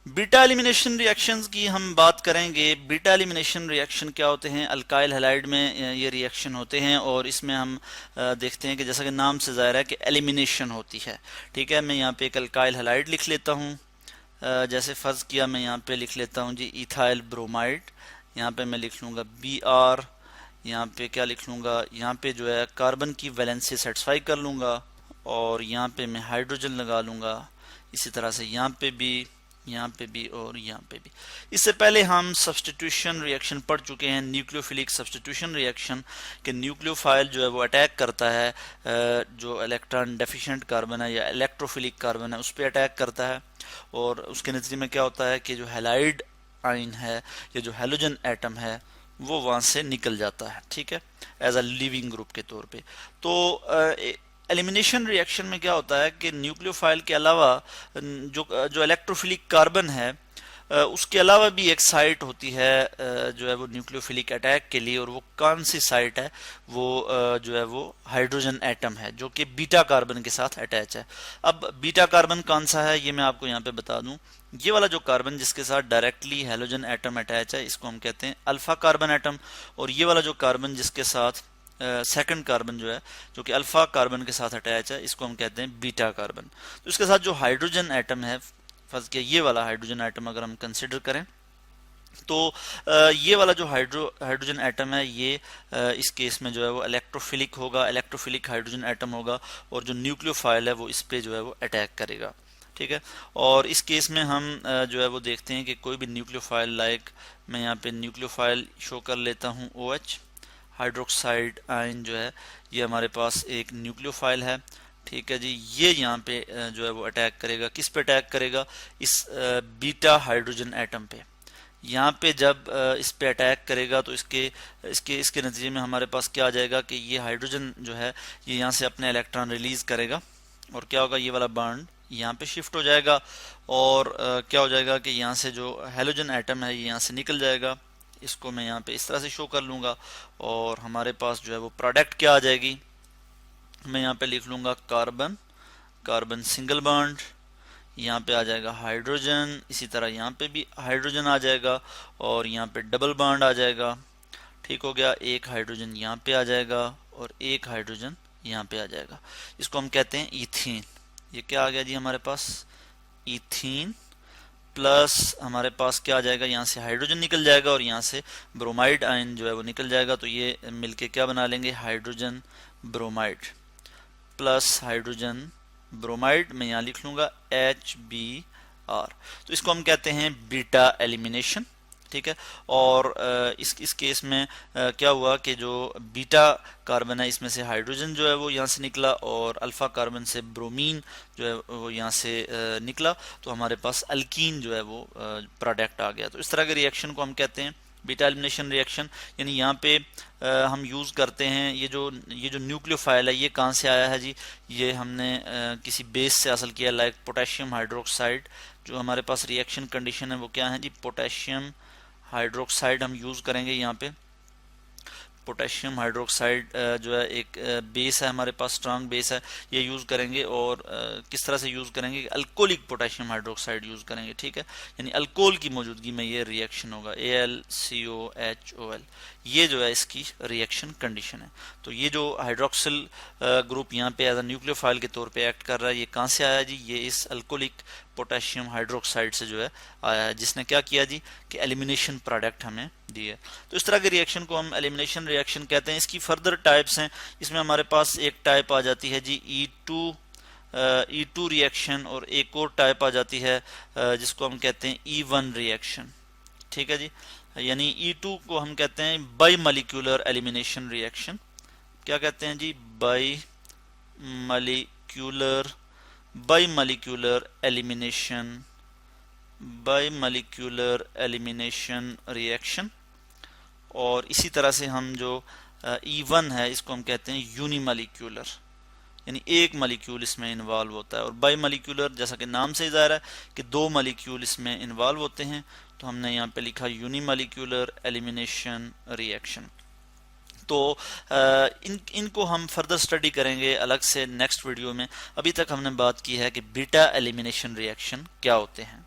Beta elimination reactions की हम बात करेंगे। बीटा एलिमिनेशन रिएक्शन क्या होते हैं? अल्काइल हैलाइड में ये रिएक्शन होते हैं और इसमें हम देखते हैं कि जैसा कि नाम से ज़ाहिर है कि एलिमिनेशन होती है। ठीक है, मैं यहाँ पे एक अल्काइल हैलाइड लिख लेता हूँ। जैसे फ़र्ज़ किया मैं यहाँ पे लिख लेता हूँ जी इथाइल ब्रोमाइड। यहाँ पे मैं लिख लूँगा Br। यहाँ पे क्या लिख लूँगा, यहाँ पे जो है कार्बन की वैलेंसी सेटिस्फाई कर लूँगा और यहाँ पे मैं हाइड्रोजन लगा लूँगा। इसी तरह से यहाँ पे भी, यहाँ पे भी और यहाँ पे भी। इससे पहले हम सब्स्टिट्यूशन रिएक्शन पढ़ चुके हैं, न्यूक्लियोफिलिक सब्स्टिट्यूशन रिएक्शन के न्यूक्लियोफाइल जो है वो अटैक करता है जो इलेक्ट्रॉन डेफिशिएंट कार्बन है या इलेक्ट्रोफिलिक कार्बन है उस पर अटैक करता है और उसके नतीजे में क्या होता है कि जो हैलाइड आयन है या जो हैलोजन एटम है वो वहाँ से निकल जाता है। ठीक है, एज अ लिविंग ग्रुप के तौर पे। तो एलिमिनेशन रिएक्शन में क्या होता है कि न्यूक्लियोफाइल के अलावा जो जो इलेक्ट्रोफिलिक कार्बन है उसके अलावा भी एक साइट होती है जो है वो न्यूक्लियोफिलिक अटैक के लिए, और वो कौन सी साइट है? वो जो है वो हाइड्रोजन एटम है जो कि बीटा कार्बन के साथ अटैच है। अब बीटा कार्बन कौन सा है ये मैं आपको यहाँ पे बता दूं। ये वाला जो कार्बन जिसके साथ डायरेक्टली हैलोजन एटम अटैच है इसको हम कहते हैं अल्फा कार्बन एटम, और ये वाला जो कार्बन जिसके साथ सेकंड कार्बन जो है जो कि अल्फा कार्बन के साथ अटैच है इसको हम कहते हैं बीटा कार्बन। तो इसके साथ जो हाइड्रोजन एटम है, फर्ज किया ये वाला हाइड्रोजन एटम अगर हम कंसिडर करें तो ये वाला जो हाइड्रोजन एटम है ये इस केस में जो है वो इलेक्ट्रोफिलिक होगा, इलेक्ट्रोफिलिक हाइड्रोजन एटम होगा और जो न्यूक्लियोफाइल है वो इस पे जो है वो अटैक करेगा। ठीक है, और इस केस में हम जो है वो देखते हैं कि कोई भी न्यूक्लियोफाइल लाइक मैं यहाँ पे न्यूक्लियोफाइल शो कर लेता हूँ OH हाइड्रोक्साइड आयन जो है ये हमारे पास एक न्यूक्लियोफाइल है। ठीक है जी, ये यहाँ पे जो है वो अटैक करेगा। किस पे अटैक करेगा? इस बीटा हाइड्रोजन एटम पे। यहाँ पे जब इस पे अटैक करेगा तो इसके इसके इसके नतीजे में हमारे पास क्या आ जाएगा कि ये हाइड्रोजन जो है ये यहाँ से अपने इलेक्ट्रॉन रिलीज करेगा और क्या होगा, ये वाला बॉन्ड यहाँ पे शिफ्ट हो जाएगा और क्या हो जाएगा कि यहाँ से जो हैलोजन एटम है ये यहाँ से निकल जाएगा। इसको मैं यहाँ पे इस तरह से शो कर लूँगा और हमारे पास जो है वो प्रोडक्ट क्या आ जाएगी, मैं यहाँ पे लिख लूँगा कार्बन, कार्बन सिंगल बॉन्ड, यहाँ पे आ जाएगा हाइड्रोजन, इसी तरह यहाँ पे भी हाइड्रोजन आ जाएगा और यहाँ पे डबल बॉन्ड आ जाएगा। ठीक हो गया, एक हाइड्रोजन यहाँ पे आ जाएगा और एक हाइड्रोजन यहाँ पे आ जाएगा। इसको हम कहते हैं ईथीन। ये क्या आ गया जी हमारे पास? ईथीन प्लस हमारे पास क्या आ जाएगा, यहाँ से हाइड्रोजन निकल जाएगा और यहाँ से ब्रोमाइड आयन जो है वो निकल जाएगा। तो ये मिलके क्या बना लेंगे, hydrogen bromide plus hydrogen bromide, मैं यहाँ लिख लूँगा HBr। तो इसको हम कहते हैं बीटा एलिमिनेशन। ठीक है, और इस केस में क्या हुआ कि जो बीटा कार्बन है इसमें से हाइड्रोजन जो है वो यहाँ से निकला और अल्फा कार्बन से ब्रोमीन जो है वो यहाँ से निकला, तो हमारे पास अल्कीन जो है वो प्रोडक्ट आ गया। तो इस तरह के रिएक्शन को हम कहते हैं बीटा एलिमिनेशन रिएक्शन। यानी यहाँ पे हम यूज़ करते हैं ये जो न्यूक्लियोफाइल है ये कहाँ से आया है जी, ये हमने किसी बेस से हासिल किया लाइक पोटेशियम हाइड्रोक्साइड। जो हमारे पास रिएक्शन कंडीशन है वो क्या है जी, पोटेशियम हाइड्रोक्साइड हम यूज़ करेंगे यहाँ पे। पोटेशियम हाइड्रोक्साइड जो है एक बेस है हमारे पास, स्ट्रांग बेस है, ये यूज़ करेंगे और किस तरह से यूज़ करेंगे, अल्कोहलिक पोटेशियम हाइड्रोक्साइड यूज़ करेंगे। ठीक है, यानी अल्कोहल की मौजूदगी में ये रिएक्शन होगा AlCOHOl, ये जो है इसकी रिएक्शन कंडीशन है। तो ये जो हाइड्रोक्सिल ग्रुप यहाँ पे एज अ न्यूक्लियोफाइल के तौर पे एक्ट कर रहा है ये कहाँ से आया जी, ये इस अल्कोहलिक पोटेशियम हाइड्रोक्साइड से जो है आया है, जिसने क्या किया जी कि एलिमिनेशन प्रोडक्ट हमें दिए। तो इस तरह के रिएक्शन को हम एलिमिनेशन रिएक्शन कहते हैं। इसकी फर्दर टाइप्स हैं, इसमें हमारे पास एक टाइप आ जाती है जी E2 रिएक्शन और एक और टाइप आ जाती है जिसको हम कहते हैं E1 रिएक्शन। ठीक है जी, यानी E2 को हम कहते हैं बाई मॉलिक्यूलर एलिमिनेशन रिएक्शन। क्या कहते हैं जी, बाई मॉलिक्यूलर एलिमिनेशन रिएक्शन। और इसी तरह से हम जो E1 है इसको हम कहते हैं यूनिमॉलिक्यूलर, यानी एक मॉलिक्यूल इसमें इन्वॉल्व होता है। और बाई मॉलिक्यूलर जैसा कि नाम से ही ज़ाहिर है कि दो मॉलिक्यूल इसमें इन्वॉल्व होते हैं, तो हमने यहाँ पे लिखा यूनिमॉलिक्यूलर एलिमिनेशन रिएक्शन। तो इनको हम फर्दर स्टडी करेंगे अलग से नेक्स्ट वीडियो में। अभी तक हमने बात की है कि बीटा एलिमिनेशन रिएक्शन क्या होते हैं।